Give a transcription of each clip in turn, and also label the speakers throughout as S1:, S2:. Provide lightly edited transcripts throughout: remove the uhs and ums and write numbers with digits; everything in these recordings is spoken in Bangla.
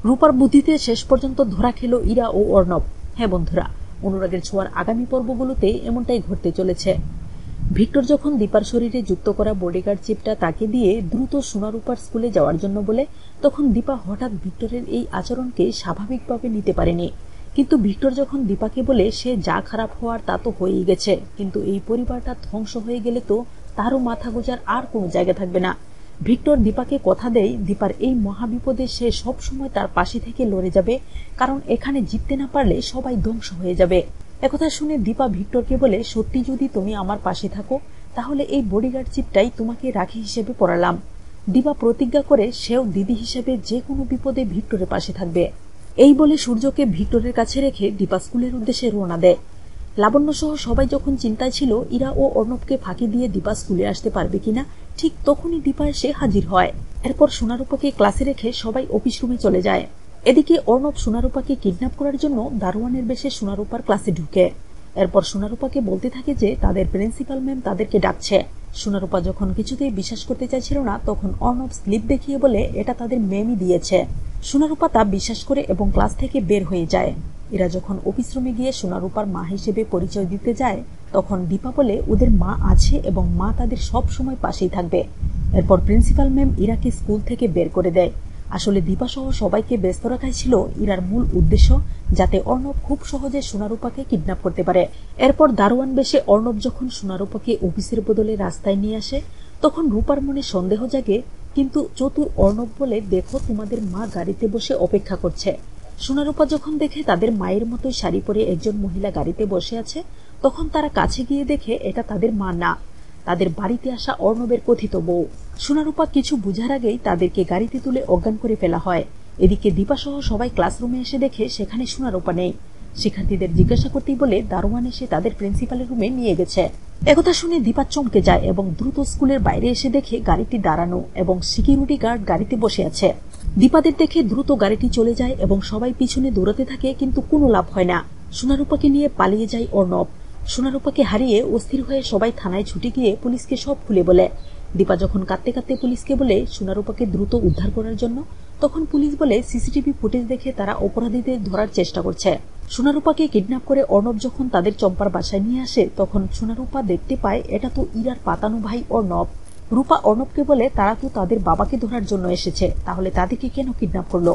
S1: রূপার বুদ্ধিতে শেষ পর্যন্ত ধরা খেল ইরা ও অর্ণব। হ্যাঁ বন্ধুরা, অনুরাগের ছোঁয়ার আগামী পর্বগুলোতে এমনটাই ঘটতে চলেছে। ভিক্টর যখন দীপার শরীরে যুক্ত করা বডিগার্ড চিপটা তাকে দিয়ে দ্রুত সোনারূপার স্কুলে যাওয়ার জন্য বলে, তখন দীপা হঠাৎ ভিক্টরের এই আচরণকে স্বাভাবিকভাবে নিতে পারেনি। কিন্তু ভিক্টর যখন দীপাকে বলে সে যা খারাপ হওয়ার তা তো হয়েই গেছে, কিন্তু এই পরিবারটা ধ্বংস হয়ে গেলে তো তারও মাথা গোজার আর কোনো জায়গা থাকবে না। ভিক্টর দীপাকে কথা দেয় দীপার এই মহাবিপদে সে সব সময় তার পাশে থেকে লড়ে যাবে, কারণ এখানে জিততে না পারলে সবাই ধ্বংস হয়ে যাবে। একথা শুনে দীপা ভিক্টরকে বলে, সত্যি যদি তুমি আমার পাশে থাকো তাহলে এই বডিগার্ড চিপটাই তোমাকে রাখি হিসেবে পড়ালাম। দীপা প্রতিজ্ঞা করে সেও দিদি হিসেবে যে কোনো বিপদে ভিক্টরের পাশে থাকবে। এই বলে সূর্যকে ভিক্টরের কাছে রেখে দীপা স্কুলের উদ্দেশ্যে রওনা দেয়। লাবণ্য সহ সবাই যখন চিন্তায় ছিল ইরা ও অর্ণবকে ফাঁকি দিয়ে দীপা স্কুলে আসতে পারবে কিনা, ঠিক তখনই দীপা এসে হাজির হয়। এরপর সোনারূপাকে ক্লাসে রেখে সবাই অফিস রুমে চলে যায়। এদিকে অর্ণব সোনারূপাকে কিডন্যাপ করার জন্য দারোয়ানের বেশে সোনারূপার ক্লাসে ঢুকে। এরপর সোনারূপাকে বলতে থাকে যে তাদের প্রিন্সিপাল ম্যাম তাদেরকে ডাকছে। সোনারূপা যখন কিছুতেই বিশ্বাস করতে চাইছিল না, তখন অর্ণব স্লিপ দেখিয়ে বলে এটা তাদের ম্যামই দিয়েছে। সোনারূপা তা বিশ্বাস করে এবং ক্লাস থেকে বের হয়ে যায়। এরা যখন অফিস রুমে গিয়ে সোনারূপার মা হিসেবে পরিচয় দিতে যায়, তখন দীপা বলে ওদের মা আছে এবং মা তাদের সব সময় পাশেই থাকবে। এরপর প্রিন্সিপাল ম্যাম ইরাকে স্কুল থেকে বের করে দেয়। আসলে দীপা সহ সবাইকে ব্যস্ত রাখাই ছিল ইরার মূল উদ্দেশ্য, যাতে অর্ণব খুব সহজে সোনারূপাকে কিডন্যাপ করতে পারে। এরপর দারোয়ান বেশে অর্ণব যখন সোনারূপাকে অফিসের বদলে রাস্তায় নিয়ে আসে, তখন রূপার মনে সন্দেহ জাগে। কিন্তু চতুর অর্ণব বলে, দেখো তোমাদের মা গাড়িতে বসে অপেক্ষা করছে। সোনারূপা যখন দেখে তাদের মায়ের মতোই শাড়ি পরে একজন মহিলা গাড়িতে বসে আছে, তখন তারা কাছে গিয়ে দেখে এটা তাদের মা না, তাদের বাড়িতে আসা অর্ণবের কথিত বউ। সোনারূপা কিছু বুঝার আগেই তাদেরকে গাড়িতে তুলে অজ্ঞান করে ফেলা হয়। এদিকে দীপা সহ সবাই ক্লাসরুমে এসে দেখে সেখানে সোনারূপা নেই। শিক্ষার্থীদের জিজ্ঞাসা করতেই বলে দারোয়ান এসে তাদের প্রিন্সিপালের রুমে নিয়ে গেছে। একথা শুনে দীপা চমকে যায় এবং দ্রুত স্কুলের বাইরে এসে দেখে গাড়িটি দাঁড়ানো এবং সিকিউরিটি গার্ড গাড়িতে বসে আছে। দীপাদের দেখে দ্রুত গাড়িটি চলে যায় এবং সবাই পিছনে দৌড়াতে থাকে, কিন্তু কোনো লাভ হয় না। সোনারূপাকে নিয়ে পালিয়ে যায় অর্ণব। সোনারূপাকে হারিয়ে অস্থির হয়ে সবাই থানায় ছুটে গিয়ে পুলিশকে সব খুলে বলে। দীপা যখন কাঁদতে কাঁদতে পুলিশকে বলে সোনারূপাকে দ্রুত উদ্ধার করার জন্য, তখন পুলিশ বলে সিসিটিভি ফুটেজ দেখে তারা অপরাধীদের ধরার চেষ্টা করছে। সোনারূপাকে কিডন্যাপ করে অর্ণব যখন তাদের চম্পার বাসায় নিয়ে আসে, তখন সোনারূপা দেখতে পায় এটা তো ইরার পাতানো ভাই অর্ণব। রূপা অর্ণবকে বলে তারা তো তাদের বাবাকে ধরার জন্য এসেছে, তাহলে তাদেরকে কেন কিডন্যাপ করলো।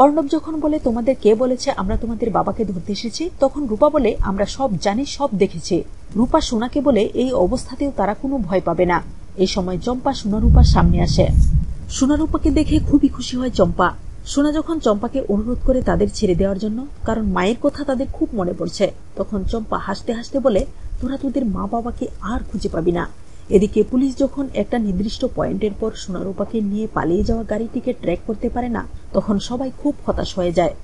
S1: অর্ণব যখন বলে তোমাদের কে বলেছে আমরা তোমাদের বাবাকে ধরতে এসেছি, তখন রূপা বলে আমরা সব জানি, সব দেখেছি। রূপা সোনাকে বলে এই অবস্থাতেও তারা কোনো ভয় পাবে না। এই সময় চম্পা সোনারূপার সামনে আসে। সোনারূপাকে দেখে খুবই খুশি হয় চম্পা। সোনা যখন চম্পাকে অনুরোধ করে তাদের ছেড়ে দেওয়ার জন্য, কারণ মায়ের কথা তাদের খুব মনে পড়ছে, তখন চম্পা হাসতে হাসতে বলে তোরা তোদের মা বাবাকে আর খুঁজে পাবি না। এদিকে পুলিশ যখন একটা নির্দিষ্ট পয়েন্টের পর সোনারূপাকে নিয়ে পালিয়ে যাওয়া গাড়িটিকে ট্র্যাক করতে পারে না, তখন সবাই খুব হতাশ হয়ে যায়।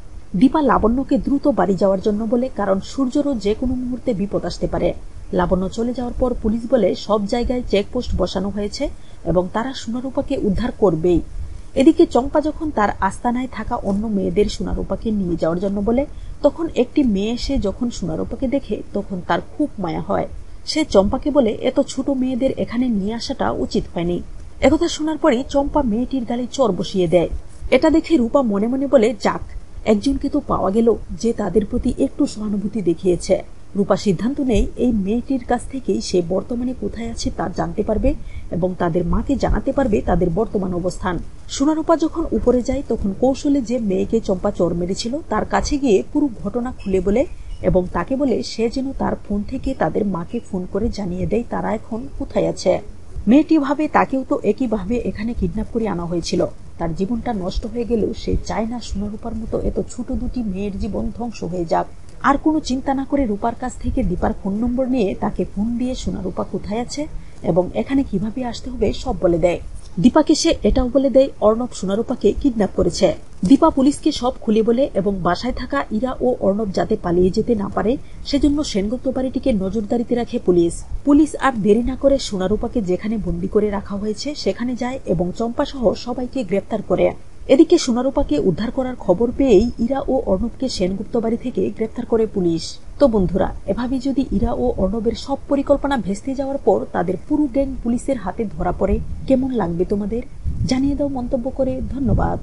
S1: দীপা লাবণ্যকে দ্রুত বাড়ি যাওয়ার জন্য বলে, কারণ সূর্যরও যে কোনো মুহূর্তে বিপদ আসতে পারে। লাবণ্য চলে যাওয়ার পর পুলিশ বলে সব জায়গায় চেকপোস্ট বসানো হয়েছে এবং তারা সোনারূপাকে উদ্ধার করবেই। এদিকে চম্পা যখন তার আস্তানায় থাকা অন্য মেয়েদের সোনারূপাকে নিয়ে যাওয়ার জন্য বলে, তখন একটি মেয়ে এসে যখন সোনারূপাকে দেখে তখন তার খুব মায়া হয়। সে চম্পাকে বলে এত ছোট মেয়েদের এখানে নিয়ে আসাটা উচিত হয়নি। একথা শোনার পরই চম্পা মেয়েটির গালে চর বসিয়ে দেয়। এটা দেখে রূপা মনে মনে বলে, যাক, একজনকে তো পাওয়া গেল যে তাদের প্রতি একটু সহানুভূতি দেখিয়েছে। রূপা সিদ্ধান্ত নেই এই মেয়েটির কাছ থেকেই সে বর্তমানে কোথায় আছে তা জানতে পারবে এবং তাদের মাকে জানাতে পারবে তাদের বর্তমান অবস্থান। সোনারূপা যখন উপরে যায়, তখন কৌশলে যে মেয়েকে চম্পা চর মেরেছিল তার কাছে গিয়ে পুরো ঘটনা খুলে বলে এবং তাকে বলে সে যেন তার ফোন থেকে তাদের মাকে ফোন করে জানিয়ে দেয় তারা এখন কোথায় আছে। মেয়েটি ভাবে তাকেও তো একইভাবে এখানে কিডন্যাপ করে আনা হয়েছিল। তার জীবনটা নষ্ট হয়ে গেলেও সে চায় না সোনারূপার মতো এত ছোট দুটি মেয়ের জীবন ধ্বংস হয়ে যাক। আর কোনো চিন্তা না করে রূপার কাছ থেকে দীপার ফোন নম্বর নিয়ে তাকে ফোন দিয়ে সোনারূপা কোথায় আছে এবং এখানে কিভাবে আসতে হবে সব বলে দেয়। দীপাকে সে এটাও বলে দেয় অর্ণব সোনারূপাকে কিডন্যাপ করেছে। দীপা পুলিশকে সব খুলে বলে এবং বাসায় থাকা ইরা ও অর্ণব যাতে পালিয়ে যেতে না পারে সেজন্য সেনগুপ্ত বাড়িটিকে নজরদারিতে রাখে পুলিশ। পুলিশ আর দেরি না করে সোনারূপাকে যেখানে বন্দী করে রাখা হয়েছে সেখানে যায় এবং চম্পা সহ সবাইকে গ্রেপ্তার করে। এদিকে সোনারূপাকে উদ্ধার করার খবর পেয়েই ইরা ও অর্ণবকে সেনগুপ্ত বাড়ি থেকে গ্রেপ্তার করে পুলিশ। তো বন্ধুরা, এভাবে যদি ইরা ও অর্ণবের সব পরিকল্পনা ভেস্তে যাওয়ার পর তাদের পুরো গ্যাং পুলিশের হাতে ধরা পড়ে, কেমন লাগবে তোমাদের? জানিয়ে দাও মন্তব্য করে। ধন্যবাদ।